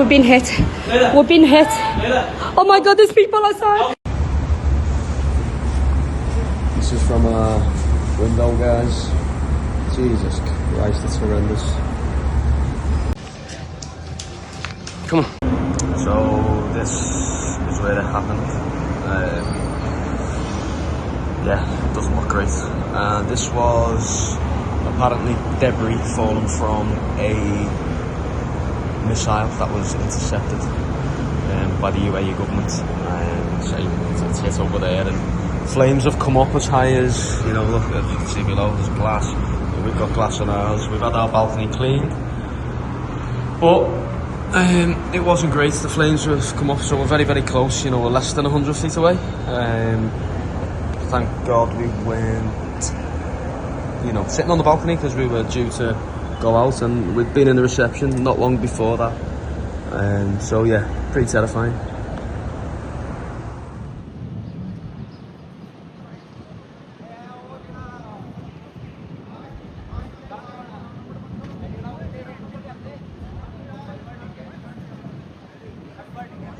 We've been hit. We've been hit. Oh my God, there's people outside. This is from a window, guys. Jesus Christ, it's horrendous. Come on. So this is where it happened. Yeah, it doesn't look great. This was apparently debris fallen from a missile that was intercepted by the UAE government. So it's hit over there, and flames have come up as high as, you know, look, as you can see below, there's glass. We've got glass on ours. We've had our balcony cleaned, but it wasn't great. The flames have come up, so we're very, very close. You know, we're less than 100 feet away. Thank God we weren't, you know, sitting on the balcony, because we were due to go out, and we'd been in the reception not long before that. So yeah, pretty terrifying.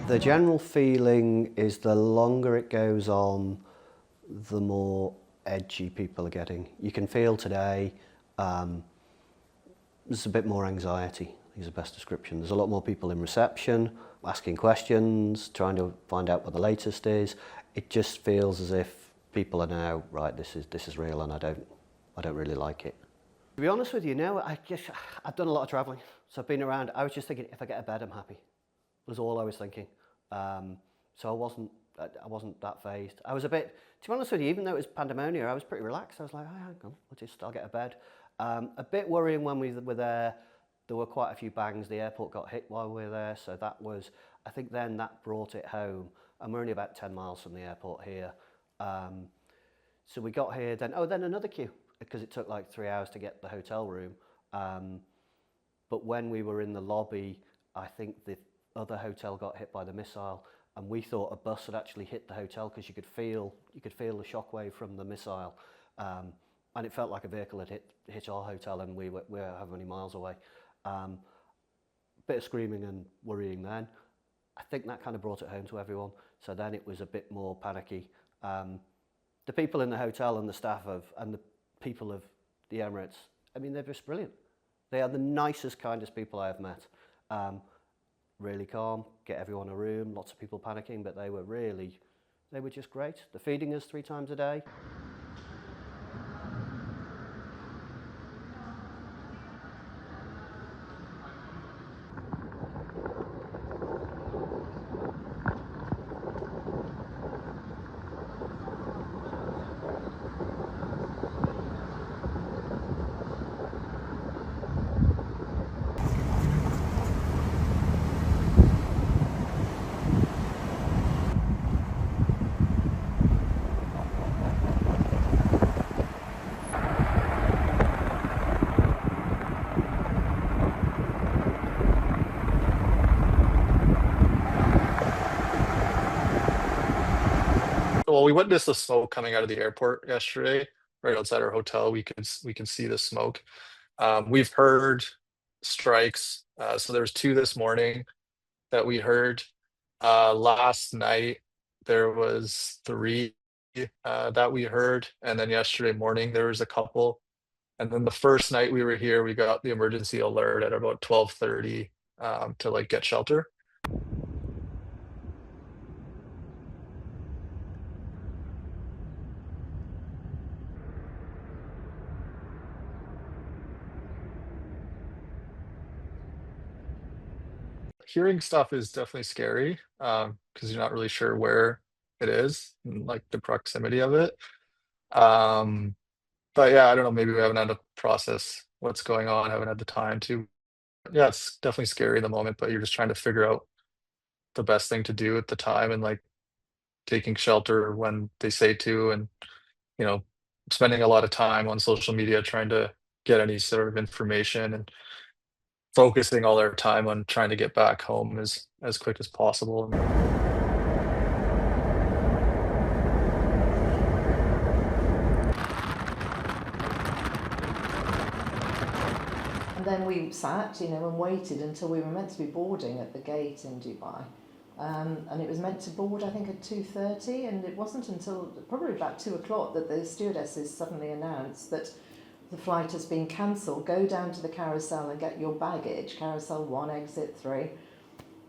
The general feeling is the longer it goes on, the more edgy people are getting. You can feel today there's a bit more anxiety, is the best description. There's a lot more people in reception, asking questions, trying to find out what the latest is. It just feels as if people are now, right, this is real, and I don't really like it. To be honest with you, now I've done a lot of travelling, so I've been around. I was just thinking, if I get a bed, I'm happy. Was all I was thinking. So I wasn't that phased. I was a bit, to be honest with you, even though it was pandemonium, I was pretty relaxed. I was like, oh, hang on, I'll get a bed. A bit worrying when we were there. There were quite a few bangs. The airport got hit while we were there, so that was, I think then that brought it home. And we're only about 10 miles from the airport here. So we got here, then another queue, because it took like 3 hours to get the hotel room. But when we were in the lobby, I think the other hotel got hit by the missile, and we thought a bus had actually hit the hotel, because you could feel the shockwave from the missile, and it felt like a vehicle had hit our hotel, and we were how many miles away. Bit of screaming and worrying then. I think that kind of brought it home to everyone. So then it was a bit more panicky. The people in the hotel and the staff and the people of the Emirates, I mean, they're just brilliant. They are the nicest, kindest people I have met. Really calm, get everyone a room, lots of people panicking, but they were just great. They're feeding us 3 times a day. Well, we witnessed the smoke coming out of the airport yesterday, right outside our hotel. We can see the smoke. We've heard strikes. So there's 2 this morning that we heard. Last night there was 3 that we heard, and then yesterday morning there was a couple. And then the first night we were here, we got the emergency alert at about 12:30 to like get shelter. Hearing stuff is definitely scary, because you're not really sure where it is and like the proximity of it. Um, but yeah, I don't know, maybe we haven't had to process what's going on, haven't had the time to. Yeah, it's definitely scary in the moment, but you're just trying to figure out the best thing to do at the time, and like taking shelter when they say to, and you know, spending a lot of time on social media trying to get any sort of information, and focusing all our time on trying to get back home as quick as possible. And then we sat, you know, and waited until we were meant to be boarding at the gate in Dubai. And it was meant to board, I think, at 2:30, and it wasn't until probably about 2 o'clock that the stewardesses suddenly announced that the flight has been cancelled. Go down to the carousel and get your baggage, carousel 1, exit 3,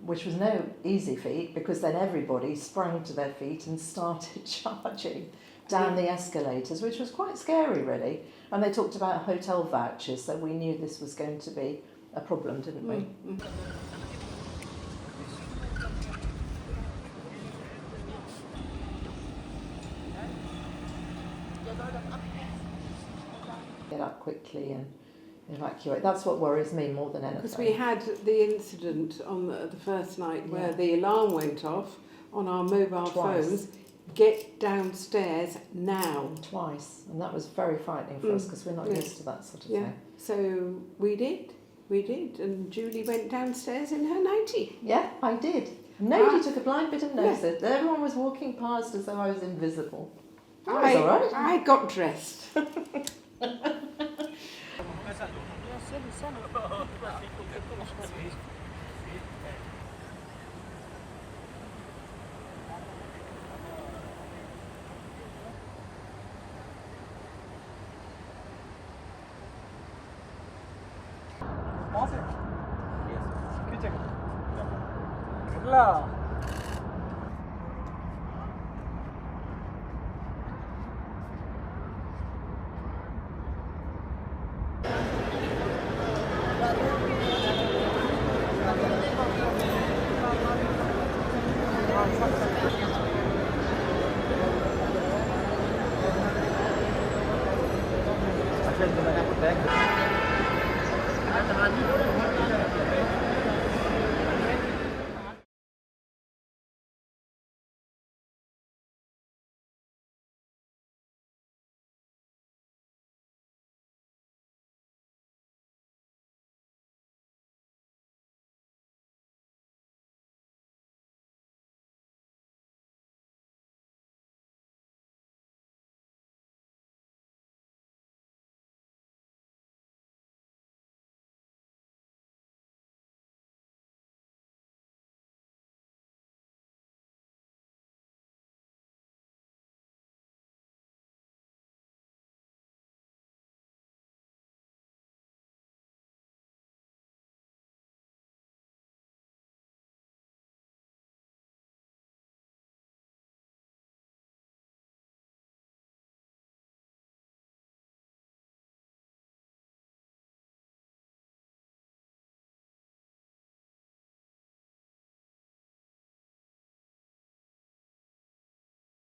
which was no easy feat, because then everybody sprang to their feet and started charging down the escalators, which was quite scary, really. And they talked about hotel vouchers, so we knew this was going to be a problem, didn't we? Get up quickly and evacuate. That's what worries me more than anything. Because we had the incident on the first night where the alarm went off on our mobile phones. Get downstairs now. Twice, and that was very frightening for us because we're not used to that sort of thing. So we did, and Julie went downstairs in her nightie. Yeah, I did. Nobody took a blind bit of notice. Everyone was walking past as though I was invisible. That was all right. I got dressed.